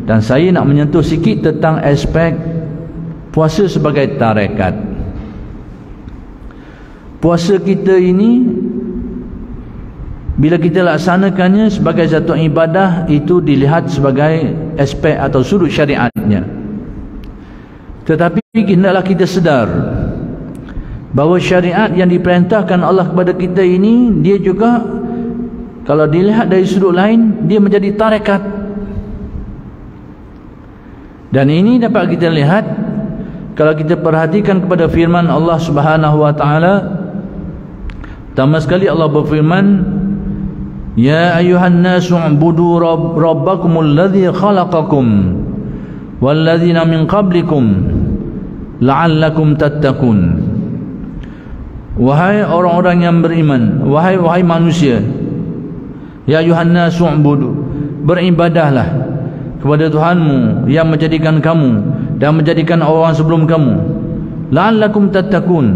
Dan saya nak menyentuh sikit tentang aspek puasa sebagai tarekat. Puasa kita ini bila kita laksanakannya sebagai satu ibadah, itu dilihat sebagai aspek atau sudut syariatnya. Tetapi hendaklah kita sedar bahawa syariat yang diperintahkan Allah kepada kita ini, dia juga kalau dilihat dari sudut lain, dia menjadi tarekat. Dan ini dapat kita lihat kalau kita perhatikan kepada firman Allah Subhanahu wa taala. Pertama sekali Allah berfirman, ya ayuhan nasu ubudu rabbakumul ladzi khalaqakum walladzina min qablikum la'allakum tattaqun. Wahai orang-orang yang beriman, wahai manusia, ya ayuhan nasu ubudu, beribadahlah kepada Tuhanmu yang menjadikan kamu dan menjadikan orang sebelum kamu, la'allakum tattaqun,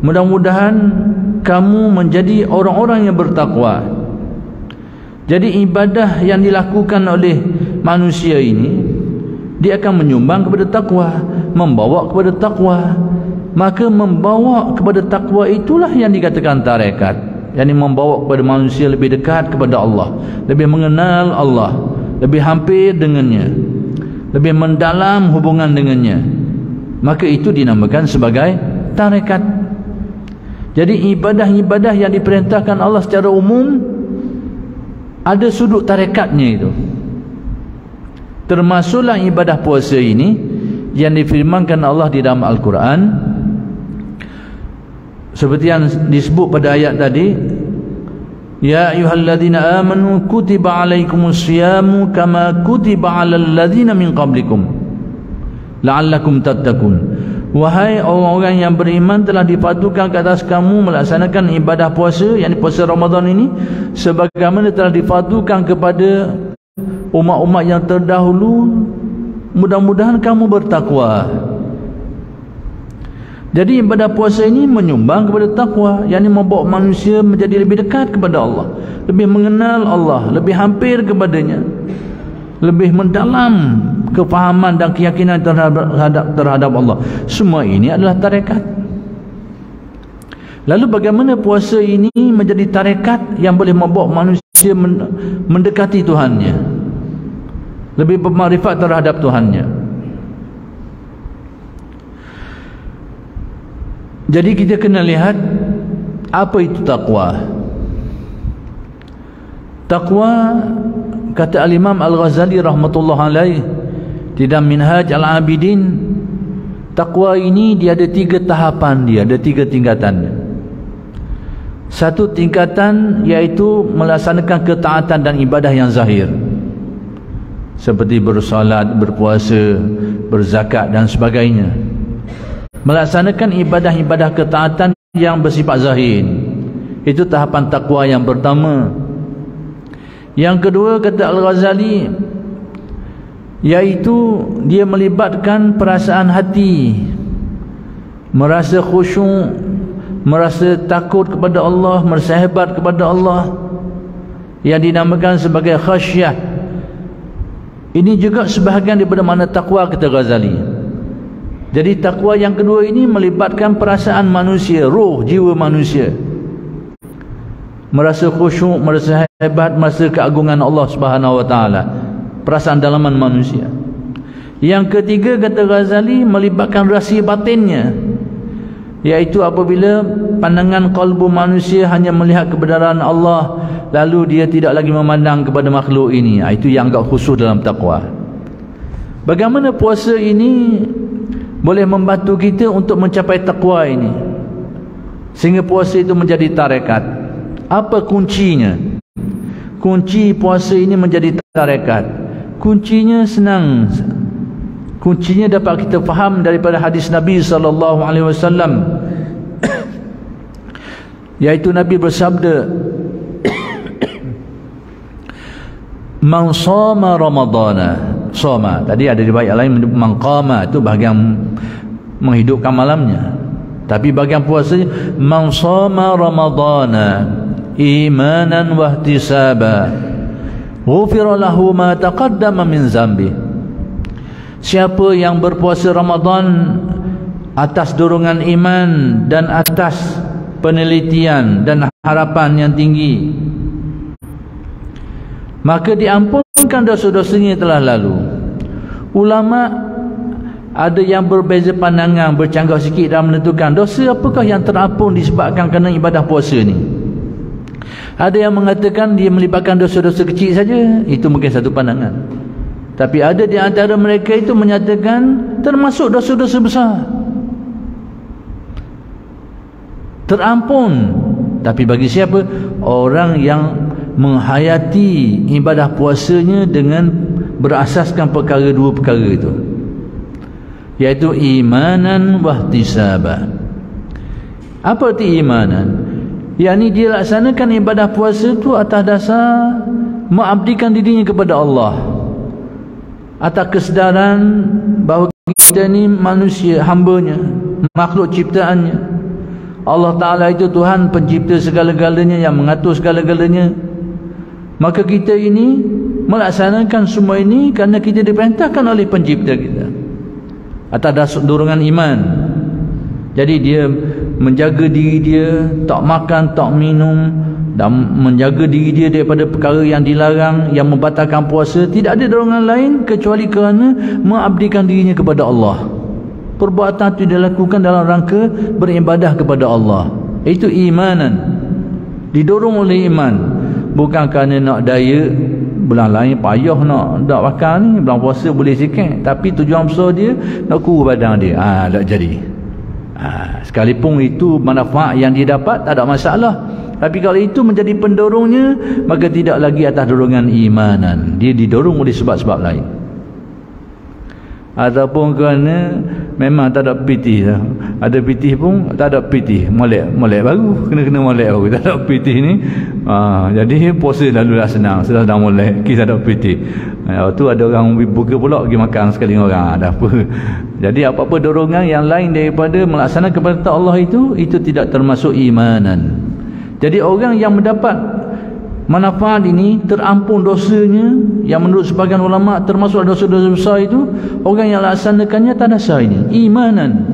mudah-mudahan kamu menjadi orang-orang yang bertakwa. Jadi ibadah yang dilakukan oleh manusia ini, dia akan menyumbang kepada takwa, membawa kepada takwa. Maka membawa kepada takwa itulah yang dikatakan tarekat, yang membawa kepada manusia lebih dekat kepada Allah, lebih mengenal Allah, lebih hampir dengannya, lebih mendalam hubungan dengannya. Maka itu dinamakan sebagai tarekat. Jadi ibadah-ibadah yang diperintahkan Allah secara umum ada sudut tarekatnya itu. Termasuklah ibadah puasa ini yang difirmankan Allah di dalam Al-Quran, seperti yang disebut pada ayat tadi, ya ayyuhalladzina amanu kutiba alaikumus siyamu kama kutiba alal ladzina min qablikum la'allakum tattaqun. Wahai orang-orang yang beriman, telah dipadukan ke atas kamu melaksanakan ibadah puasa, yakni puasa Ramadan ini, sebagaimana telah dipadukan kepada umat-umat yang terdahulu, mudah-mudahan kamu bertakwa. Jadi ibadah puasa ini menyumbang kepada takwa, yakni membawa manusia menjadi lebih dekat kepada Allah, lebih mengenal Allah, lebih hampir kepadanya, lebih mendalam kefahaman dan keyakinan terhadap Allah. Semua ini adalah tarekat. Lalu bagaimana puasa ini menjadi tarekat yang boleh membawa manusia mendekati Tuhannya, lebih bermakrifat terhadap Tuhannya? Jadi kita kena lihat apa itu takwa. Takwa, kata Al-Imam Al-Ghazali rahmatullah alaih di dalam Minhaj Al-Abidin, takwa ini dia ada 3 tahapan, dia ada 3 tingkatan. Satu tingkatan iaitu melaksanakan ketaatan dan ibadah yang zahir, seperti bersolat, berpuasa, berzakat dan sebagainya. Melaksanakan ibadah-ibadah ketaatan yang bersifat zahir, itu tahapan takwa yang pertama. Yang kedua, kata Al-Ghazali, iaitu dia melibatkan perasaan hati, merasa khusyuk, merasa takut kepada Allah, merasa hebat kepada Allah, yang dinamakan sebagai khasyah. Ini juga sebahagian daripada makna takwa, kata Ghazali. Jadi takwa yang kedua ini melibatkan perasaan manusia, roh, jiwa manusia, merasa khusyuk, merasa hebat, merasa keagungan Allah Subhanahu wa taala, perasaan dalaman manusia. Yang ketiga, kata Ghazali, melibatkan rahsia batinnya, iaitu apabila pandangan kalbu manusia hanya melihat kebenaran Allah, lalu dia tidak lagi memandang kepada makhluk ini. Itu yang agak khusus dalam takwa. Bagaimana puasa ini boleh membantu kita untuk mencapai takwa ini, sehingga puasa itu menjadi tarekat? Apa kuncinya? Kunci puasa ini menjadi tarekat, kuncinya senang. Kuncinya dapat kita faham daripada hadis Nabi SAW, yaitu Nabi bersabda, man shoma ramadana, shoma tadi ada riwayat lain man qama, itu bahagian menghidupkan malamnya, tapi bahagian puasanya man shoma ramadana imanan wa ihtisaba ghufira lahu ma taqaddama min zambi. Siapa yang berpuasa Ramadan atas dorongan iman dan atas penelitian dan harapan yang tinggi, maka diampunkan dosa-dosanya telah lalu. Ulama ada yang berbeza pandangan, bercanggah sikit dalam menentukan dosa apakah yang terampun disebabkan kerana ibadah puasa ni. Ada yang mengatakan dia melibatkan dosa-dosa kecil saja, itu mungkin satu pandangan. Tapi ada di antara mereka itu menyatakan termasuk dosa-dosa besar, terampun. Tapi bagi siapa? Orang yang menghayati ibadah puasanya dengan berasaskan dua perkara itu, iaitu imanan wahtisaba. Apa arti imanan? Yakni dia laksanakan ibadah puasa itu atas dasar mengabdikan dirinya kepada Allah, atas kesedaran bahawa kita ni manusia, hambanya, makhluk ciptaannya. Allah Ta'ala itu Tuhan pencipta segala-galanya, yang mengatur segala-galanya. Maka kita ini melaksanakan semua ini kerana kita diperintahkan oleh pencipta kita atas dasar dorongan iman. Jadi dia menjaga diri dia, tak makan, tak minum, dan menjaga diri dia daripada perkara yang dilarang, yang membatalkan puasa. Tidak ada dorongan lain kecuali kerana mengabdikan dirinya kepada Allah. Perbuatan itu dilakukan dalam rangka beribadah kepada Allah. Itu imanan, didorong oleh iman, bukan kerana nak daya. Bulan lain payah nak makan ni, bulan puasa boleh sikit, tapi tujuan besar dia nak kurus badan dia, tak jadi. Sekalipun itu manfaat yang dia dapat, tak ada masalah. Tapi kalau itu menjadi pendorongnya, maka tidak lagi atas dorongan imanan, dia didorong oleh sebab-sebab lain. Ataupun kerana memang tak ada pitih dah. Ada pitih pun tak ada pitih, molek baru, kena molek baru, tak ada pitih ni. Jadi puasa lalu dah senang, sudah molek, kita tak ada pitih. Lepas tu ada orang buka pula pergi makan sekali dengan orang, ada apa. Jadi apa-apa dorongan yang lain daripada melaksanakan kepada Allah itu tidak termasuk imanan. Jadi orang yang mendapat manfaat ini, terampun dosanya, yang menurut sebagian ulama termasuk dosa-dosa besar itu, orang yang laksanakannya tak dasar ini imanan.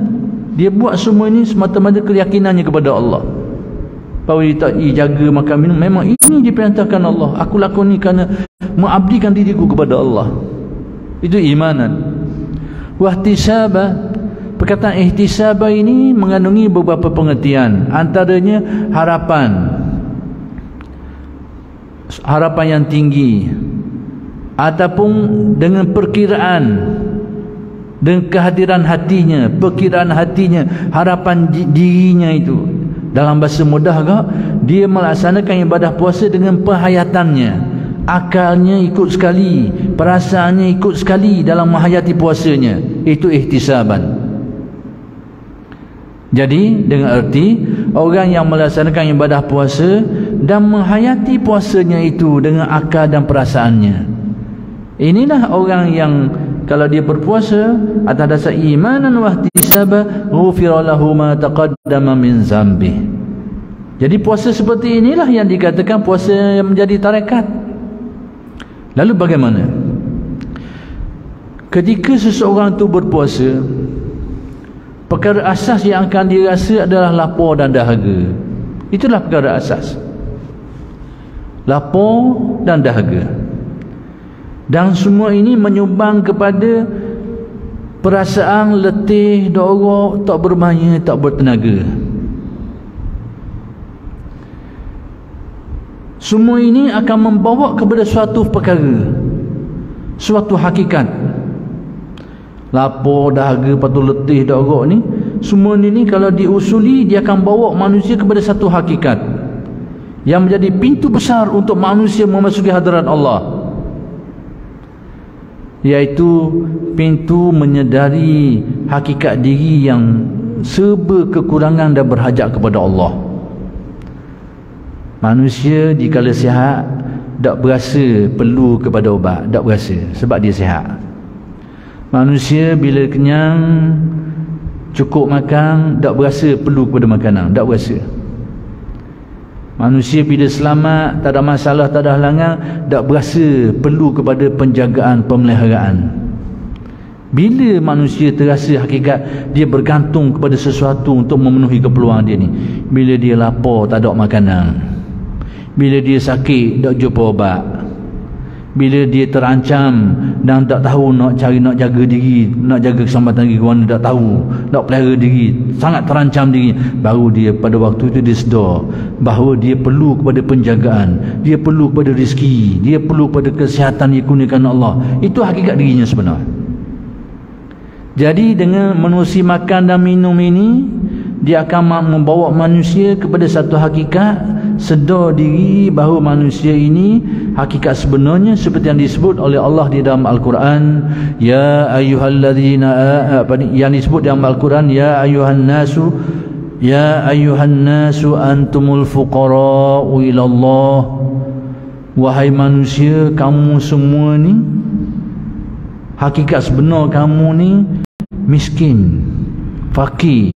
Dia buat semua ini semata-mata keyakinannya kepada Allah, bahawa dia tak jaga makan minum, memang ini diperintahkan Allah, aku lakukan ini kerana mengabdikan diriku kepada Allah. Itu imanan. Wahtisaba, perkataan ihtisaba ini mengandungi beberapa pengertian, antaranya harapan yang tinggi, ataupun dengan perkiraan, dengan kehadiran hatinya, perkiraan hatinya, harapan dirinya itu. Dalam bahasa mudah agak, dia melaksanakan ibadah puasa dengan perhayatannya, akalnya ikut sekali, perasaannya ikut sekali dalam menghayati puasanya. Itu ihtisaban. Jadi dengan arti orang yang melaksanakan ibadah puasa dan menghayati puasanya itu dengan akal dan perasaannya, inilah orang yang kalau dia berpuasa atas dasar imanan wahtisaba, ghufira lahu ma taqaddama min zambi. Jadi puasa seperti inilah yang dikatakan puasa yang menjadi tarekat. Lalu bagaimana ketika seseorang itu berpuasa? Perkara asas yang akan dirasa adalah lapar dan dahaga. Itulah perkara asas, lapar dan dahaga. Dan semua ini menyumbang kepada perasaan letih, dorok, tak bermaya, tak bertenaga. Semua ini akan membawa kepada suatu perkara, suatu hakikat. Lapar, dahaga, lepas tu letih, dorok ni, semua ni kalau diusuli, dia akan bawa manusia kepada satu hakikat yang menjadi pintu besar untuk manusia memasuki hadirat Allah, iaitu pintu menyedari hakikat diri yang serba kekurangan dan berhajat kepada Allah. Manusia jikalau sihat, tak berasa perlu kepada ubat, tak berasa, sebab dia sihat. Manusia bila kenyang, cukup makan, tak berasa perlu kepada makanan, tak berasa. Manusia bila selamat, tak ada masalah, tak ada halangan, tak berasa perlu kepada penjagaan, pemeliharaan. Bila manusia terasa hakikat dia bergantung kepada sesuatu untuk memenuhi keperluan dia ni, bila dia lapar tak ada makanan, bila dia sakit tak jumpa obat, bila dia terancam dan tak tahu nak jaga diri, nak jaga keselamatan diri ke mana, tak tahu nak pelihara diri, sangat terancam diri, baru dia pada waktu itu dia sedar bahawa dia perlu kepada penjagaan, dia perlu kepada rezeki, dia perlu kepada kesihatan yang dikurniakan Allah. Itu hakikat dirinya sebenar. Jadi dengan menerusi makan dan minum ini, dia akan membawa manusia kepada satu hakikat, sedar diri bahawa manusia ini hakikat sebenarnya seperti yang disebut oleh Allah di dalam Al-Quran, ya ayyuhalladzina, yang disebut dalam Al-Quran, ya ayyuhan nasu antumul fuqara'u ilallah. Wahai manusia, kamu semua ni, hakikat sebenar kamu ni miskin, fakir,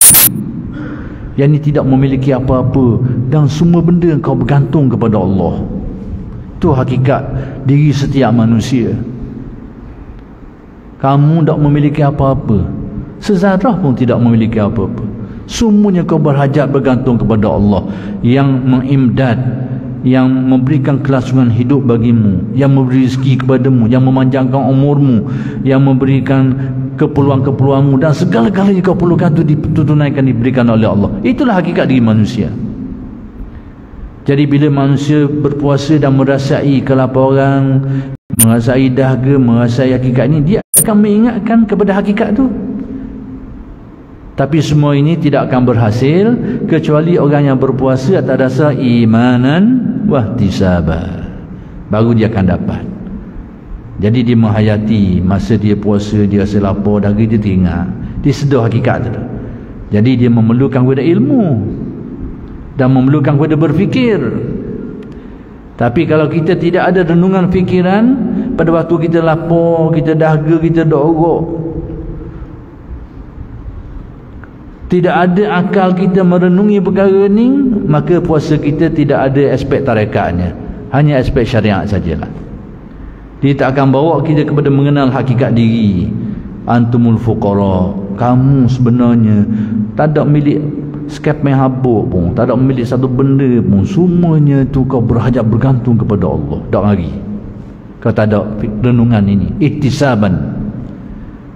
yang ni tidak memiliki apa-apa, dan semua benda kau bergantung kepada Allah. Itu hakikat diri setiap manusia. Kamu tak memiliki apa-apa, sezarah pun tidak memiliki apa-apa, semuanya kau berhajat bergantung kepada Allah yang mengimdad, yang memberikan kelangsungan hidup bagimu, yang memberi rezeki kepadamu, yang memanjangkan umurmu, yang memberikan keperluan-keperluanmu, dan segala-galanya kau perlukan itu ditunaikan, diberikan oleh Allah. Itulah hakikat diri manusia. Jadi bila manusia berpuasa dan merasai kelaparan, merasai dahaga, merasai hakikat ini, dia akan mengingatkan kepada hakikat itu. Tapi semua ini tidak akan berhasil kecuali orang yang berpuasa atas dasar imanan wahtisaban, baru dia akan dapat. Jadi dia menghayati masa dia puasa, dia rasa lapar, dahaga dia teringat, dia sedar hakikat itu. Jadi dia memerlukan kepada ilmu dan memerlukan kepada berfikir. Tapi kalau kita tidak ada renungan fikiran, pada waktu kita lapar, kita dahaga, kita dorok, tidak ada akal kita merenungi perkara ni, maka puasa kita tidak ada aspek tarekatnya, hanya aspek syariat sajalah. Dia tak akan bawa kita kepada mengenal hakikat diri. Antumul fuqara, kamu sebenarnya tak ada milik skepmen habuk pun, tak ada milik satu benda pun, semuanya tu kau berhajat bergantung kepada Allah. Tak lagi kau tak ada renungan ini, ihtisaban.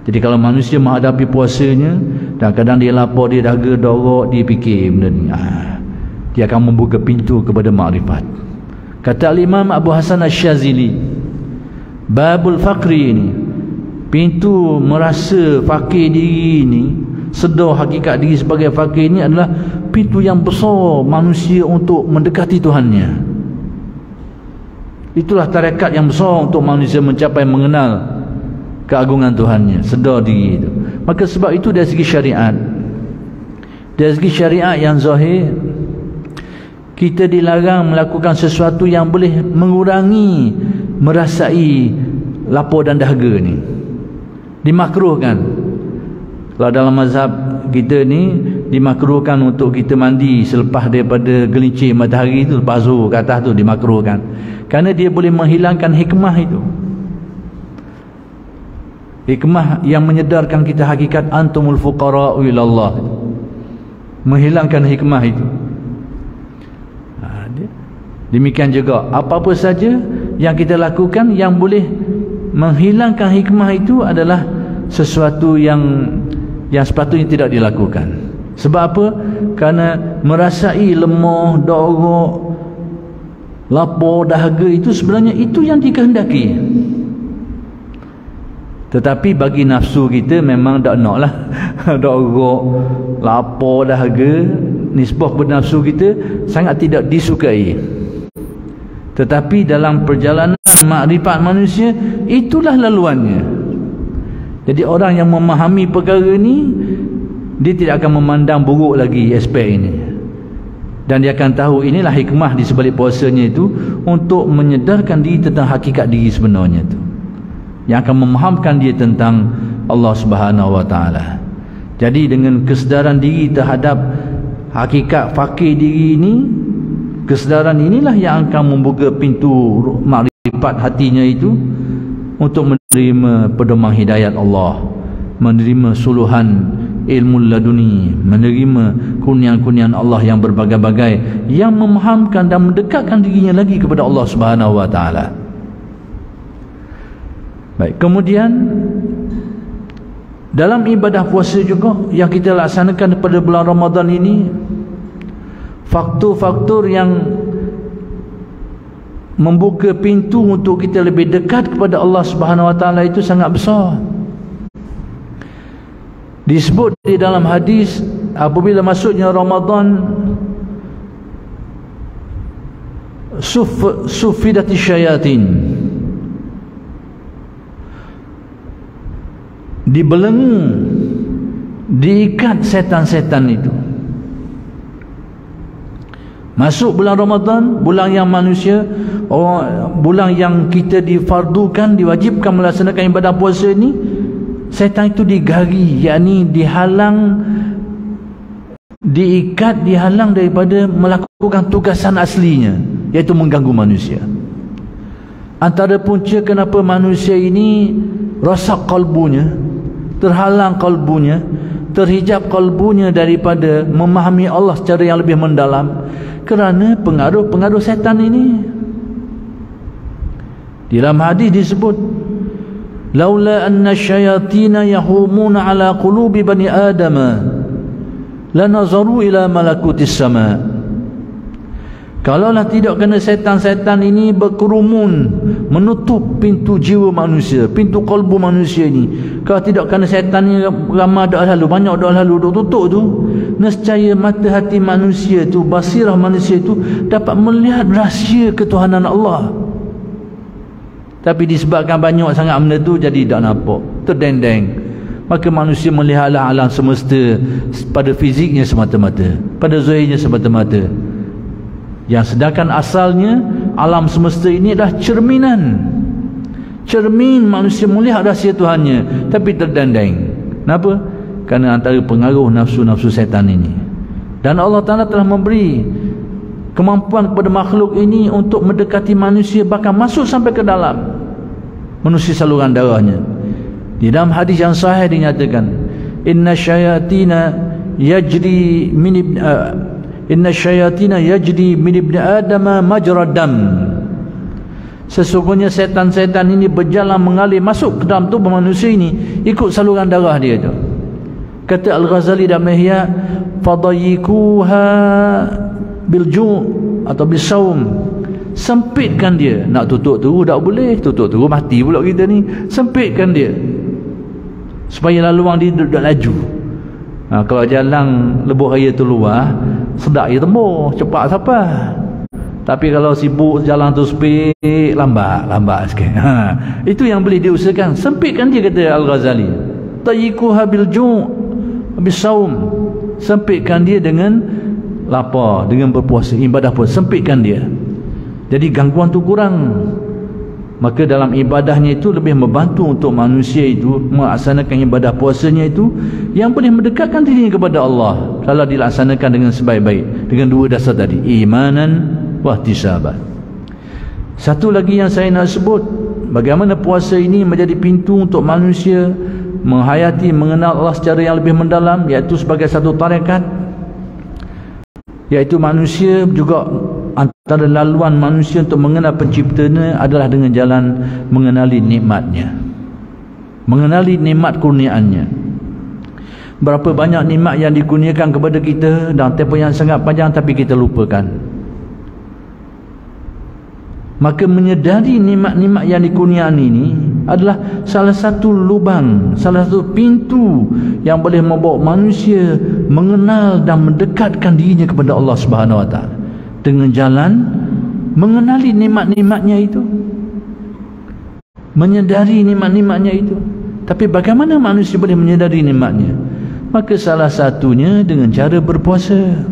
Jadi kalau manusia menghadapi puasanya, dan kadang dia lapar, dia dahaga, dorok, dia fikir benda ni, dia akan membuka pintu kepada makrifat. Kata Imam Abu Hasan Asy-Syazili, babul faqri ini, pintu merasa fakir diri ini, sedar hakikat diri sebagai fakir ini adalah pintu yang besar manusia untuk mendekati Tuhannya. Itulah tarekat yang besar untuk manusia mencapai mengenal keagungan Tuhannya, sedar diri itu. Maka sebab itu dari segi syariat, dari segi syariat yang zahir, kita dilarang melakukan sesuatu yang boleh mengurangi merasai lapar dan dahaga ni, dimakruhkan. Kalau dalam mazhab kita ni, dimakruhkan untuk kita mandi selepas daripada gelincir matahari itu, lepas zuhur ke atas tu dimakruhkan, kerana dia boleh menghilangkan hikmah itu, hikmah yang menyedarkan kita hakikat antumul fuqara'u ilallah, menghilangkan hikmah itu. Demikian juga apa-apa saja yang kita lakukan yang boleh menghilangkan hikmah itu adalah sesuatu yang sepatutnya tidak dilakukan. Sebab apa? Kerana merasai lemah, dorok, lapar, dahaga itu sebenarnya itu yang dikehendaki. Tetapi bagi nafsu kita memang tak nak lah dorok, lapar, dahaga, nisbah kepada nafsu kita sangat tidak disukai. Tetapi dalam perjalanan makrifat manusia, itulah laluannya. Jadi orang yang memahami perkara ni, dia tidak akan memandang buruk lagi aspek ini, dan dia akan tahu inilah hikmah di sebalik puasanya itu, untuk menyedarkan diri tentang hakikat diri sebenarnya itu, yang akan memahamkan dia tentang Allah Subhanahu Wa Taala. Jadi dengan kesedaran diri terhadap hakikat fakir diri ini, Kesedaran inilah yang akan membuka pintu makrifat hatinya itu untuk menerima pedoman hidayat Allah, menerima suluhan ilmu laduni, menerima kurnian-kurnian Allah yang berbagai-bagai, yang memahamkan dan mendekatkan dirinya lagi kepada Allah Subhanahu wa taala. Baik, kemudian dalam ibadah puasa juga yang kita laksanakan pada bulan Ramadan ini, faktor-faktor yang membuka pintu untuk kita lebih dekat kepada Allah Subhanahu wa taala itu sangat besar. Disebut di dalam hadis, apabila masuknya Ramadan, sufidati syayatin, dibelenggu, diikat setan-setan itu. Masuk bulan Ramadan, bulan yang manusia, bulan yang kita difardukan, diwajibkan melaksanakan ibadah puasa ini, setan itu digari, yakni dihalang, diikat, dihalang daripada melakukan tugasan aslinya, iaitu mengganggu manusia. Antara punca kenapa manusia ini rosak kalbunya, terhalang kalbunya, terhijab kalbunya daripada memahami Allah secara yang lebih mendalam, kerana pengaruh-pengaruh setan ini. Di dalam hadis disebut, laula anna syayatina yahumuna ala qulubi bani adama lanazaru ila malakutis sama. Kalaulah tidak kerana setan-setan ini berkerumun menutup pintu jiwa manusia, pintu kalbu manusia ini, kalau tidak kerana setan ini ramai dak lalu, banyak dak lalu duk tutup tu, nescaya mata hati manusia tu, basirah manusia tu dapat melihat rahsia ketuhanan Allah. Tapi disebabkan banyak sangat benda tu, jadi tak nampak, terdendeng. Maka manusia melihatlah alam semesta pada fiziknya semata-mata, pada zahirnya semata-mata, yang sedangkan asalnya alam semesta ini adalah cermin manusia melihat rahsia Tuhannya, tapi terdendeng. Kenapa? Kerana antara pengaruh nafsu-nafsu setan ini. Dan Allah Ta'ala telah memberi kemampuan kepada makhluk ini untuk mendekati manusia, bahkan masuk sampai ke dalam, menerusi saluran darahnya. Di dalam hadis yang sahih dinyatakan, inna syayatina yajri min ibni adama majra dam. Sesungguhnya setan-setan ini berjalan mengalir masuk ke dalam tubuh manusia ini, ikut saluran darah dia tu. Kata Al-Ghazali dalam Ihya, fadayikuha bilju' atau bisaum, sempitkan dia. Nak tutup tu tak boleh, tutup tu mati pula kita ni. Sempitkan dia supaya laluan dia tak laju. Kalau jalan lebuh raya tu luar, sedap je tembur, cepat sampai. Tapi kalau sibuk jalan tu sepik, lambat sikit. Itu yang boleh diusahakan, sempitkan dia, kata Al-Ghazali. Tayyikuha bilju' bisaum, sempitkan dia dengan lapar, dengan berpuasa, ibadah puasa, sempitkan dia. Jadi gangguan tu kurang. Maka dalam ibadahnya itu lebih membantu untuk manusia itu melaksanakan ibadah puasanya itu, yang boleh mendekatkan dirinya kepada Allah kalau dilaksanakan dengan sebaik-baik, dengan dua dasar tadi, imanan wa ihtisaban. Satu lagi yang saya nak sebut, bagaimana puasa ini menjadi pintu untuk manusia menghayati, mengenal Allah secara yang lebih mendalam, iaitu sebagai satu tarekat, iaitu manusia juga antara laluan manusia untuk mengenal penciptanya adalah dengan jalan mengenali nikmatnya, mengenali nikmat kurniaannya. Berapa banyak nikmat yang dikurniakan kepada kita dalam tempoh yang sangat panjang, tapi kita lupakan. Maka menyedari nikmat-nikmat yang dikurniakan ini adalah salah satu lubang, salah satu pintu yang boleh membawa manusia mengenal dan mendekatkan dirinya kepada Allah Subhanahu wa taala, dengan jalan mengenali nikmat-nikmatnya itu, menyedari nikmat-nikmatnya itu. Tapi bagaimana manusia boleh menyedari nikmatnya? Maka salah satunya dengan cara berpuasa.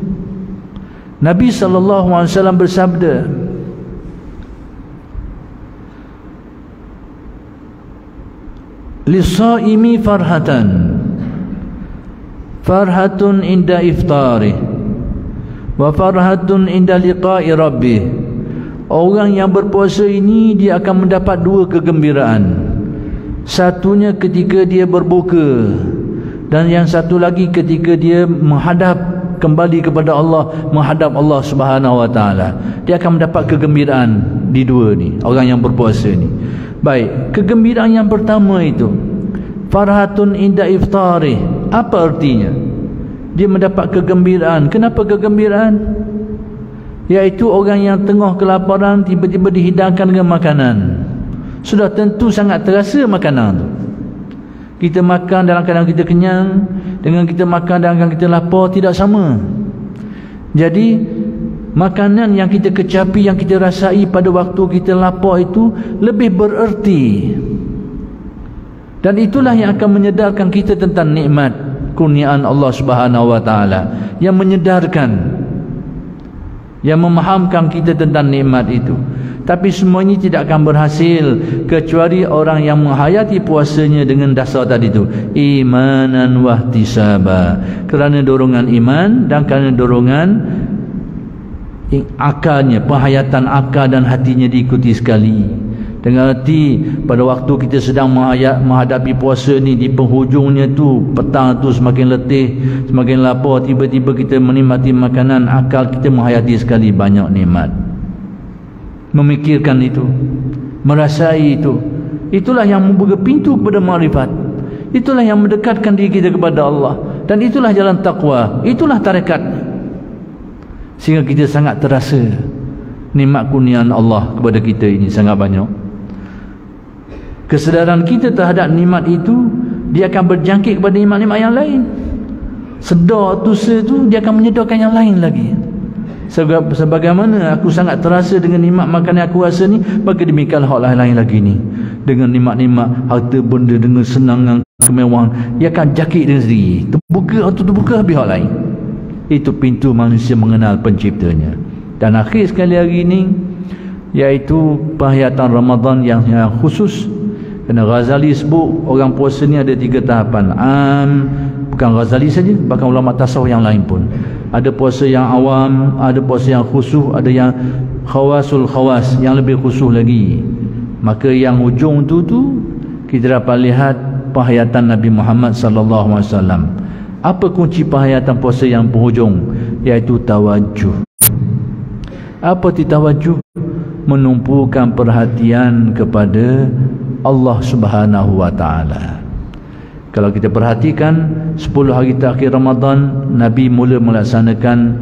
Nabi SAW bersabda, lisaimi farhatun inda iftarih wa farhatun inda liqa'i rabbih. Orang yang berpuasa ini dia akan mendapat dua kegembiraan. Satunya ketika dia berbuka, dan yang satu lagi ketika dia menghadap kembali kepada Allah, menghadap Allah Subhanahu wa taala. Dia akan mendapat kegembiraan di dua ni, orang yang berpuasa ni. Baik, kegembiraan yang pertama itu farhatun inda iftarih. Apa artinya? Dia mendapat kegembiraan. Kenapa kegembiraan? Iaitu orang yang tengah kelaparan tiba-tiba dihidangkan dengan makanan. Sudah tentu sangat terasa makanan tu. Kita makan dalam keadaan kita kenyang dengan kita makan dalam keadaan kita lapar tidak sama. Jadi makanan yang kita kecapi, yang kita rasai pada waktu kita lapar itu lebih bererti. Dan itulah yang akan menyedarkan kita tentang nikmat kurniaan Allah Subhanahu wa taala, yang menyedarkan, yang memahamkan kita tentang nikmat itu. Tapi semua ini tidak akan berhasil kecuali orang yang menghayati puasanya dengan dasar tadi itu, imanan wahtisaba, kerana dorongan iman dan kerana dorongan akalnya, penghayatan akal dan hatinya diikuti sekali. Dengan arti pada waktu kita sedang menghadapi puasa ni, di penghujungnya tu, petang tu semakin letih, semakin lapar, tiba-tiba kita menikmati makanan, akal kita menghayati sekali banyak nikmat, memikirkan itu, merasai itu. Itulah yang membuka pintu kepada makrifat, itulah yang mendekatkan diri kita kepada Allah, dan itulah jalan taqwa, itulah tarekat. Sehingga kita sangat terasa nikmat kurniaan Allah kepada kita ini sangat banyak. Kesedaran kita terhadap nikmat itu, dia akan berjangkit kepada nikmat-nikmat yang lain. Sedar dosa tu, dia akan menyedarkan yang lain lagi. Sebagaimana aku sangat terasa dengan nikmat makan yang aku rasa ni, maka demikian hal lain lagi ni. Dengan nikmat-nikmat harta benda, dengan senangan, kemewahan, ia akan jangkit dengan sendiri. Terbuka habis hal lain. Itu pintu manusia mengenal penciptanya. Dan akhir sekali hari ini, iaitu penghayatan Ramadan yang khusus. Kerana Ghazali sebut orang puasa ni ada 3 tahapan. Bukan Ghazali saja, bahkan ulama tasawuf yang lain pun. Ada puasa yang awam, ada puasa yang khusyuk, ada yang khawasul khawas, yang lebih khusyuk lagi. Maka yang ujung tu kita dapat lihat penghayatan Nabi Muhammad sallallahu alaihi wasallam. Apa kunci penghayatan puasa yang penghujung? Iaitu tawajuh. Apa itu tawajuh? Menumpukan perhatian kepada Allah Subhanahu wa taala. Kalau kita perhatikan 10 hari terakhir Ramadan, Nabi mula melaksanakan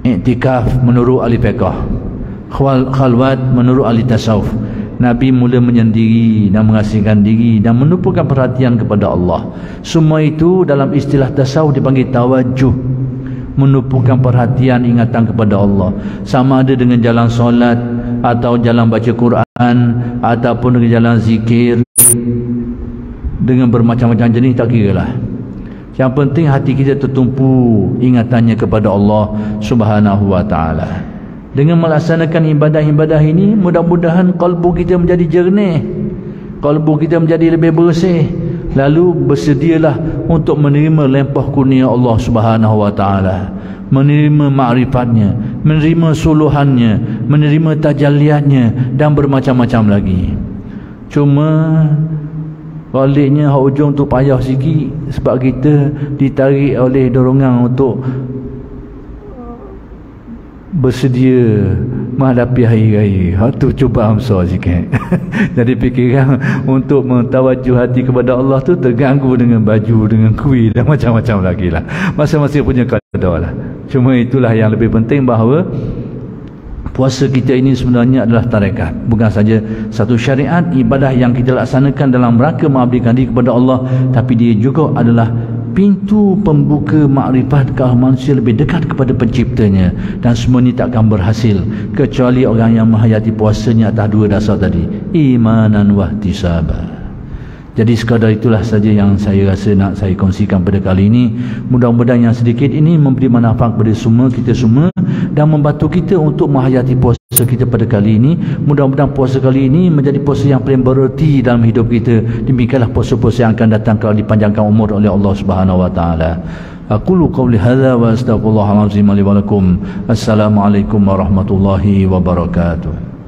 iktikaf menurut ahli fiqh, khalwat menurut ahli tasawuf. Nabi mula menyendiri dan mengasingkan diri dan menumpukan perhatian kepada Allah. Semua itu dalam istilah tasawuf dipanggil tawajuh, menumpukan perhatian, ingatan kepada Allah. Sama ada dengan jalan solat, atau jalan baca Quran, ataupun dengan jalan zikir, dengan bermacam-macam jenis, tak kira lah. Yang penting hati kita tertumpu ingatannya kepada Allah Subhanahu wa ta'ala. Dengan melaksanakan ibadah-ibadah ini, mudah-mudahan kalbu kita menjadi jernih, kalbu kita menjadi lebih bersih. Lalu bersedialah untuk menerima limpah kurnia Allah Subhanahu wa ta'ala, menerima ma'rifatnya, menerima suluhannya, menerima tajalliatnya, dan bermacam-macam lagi. Cuma baliknya hak ujung tu payah sikit, sebab kita ditarik oleh dorongan untuk bersedia menghadapi hari raya. Itu cubaan besar sikit. Jadi fikiran untuk mentawajuh hati kepada Allah tu terganggu dengan baju, dengan kuih dan macam-macam lagi lah. Masing-masing punya kadar lah. Cuma itulah yang lebih penting, bahawa puasa kita ini sebenarnya adalah tarekat, bukan saja satu syariat ibadah yang kita laksanakan dalam rangka mengabdikan diri kepada Allah, tapi dia juga adalah pintu pembuka makrifat ke manusia lebih dekat kepada penciptanya. Dan semua ini tak akan berhasil kecuali orang yang menghayati puasanya atas 2 dasar tadi, imanan wahtisaba. Jadi sekadar itulah saja yang saya rasa nak saya kongsikan pada kali ini. Mudah-mudahan yang sedikit ini memberi manfaat kepada semua kita semua dan membantu kita untuk menghayati puasa kita pada kali ini. Mudah-mudahan puasa kali ini menjadi puasa yang paling bererti dalam hidup kita. Demikianlah puasa-puasa yang akan datang kalau dipanjangkan umur oleh Allah Subhanahu wa taala. Aqulu qawli hadza wa astaghfirullahal azim li wa lakum. Assalamualaikum warahmatullahi wabarakatuh.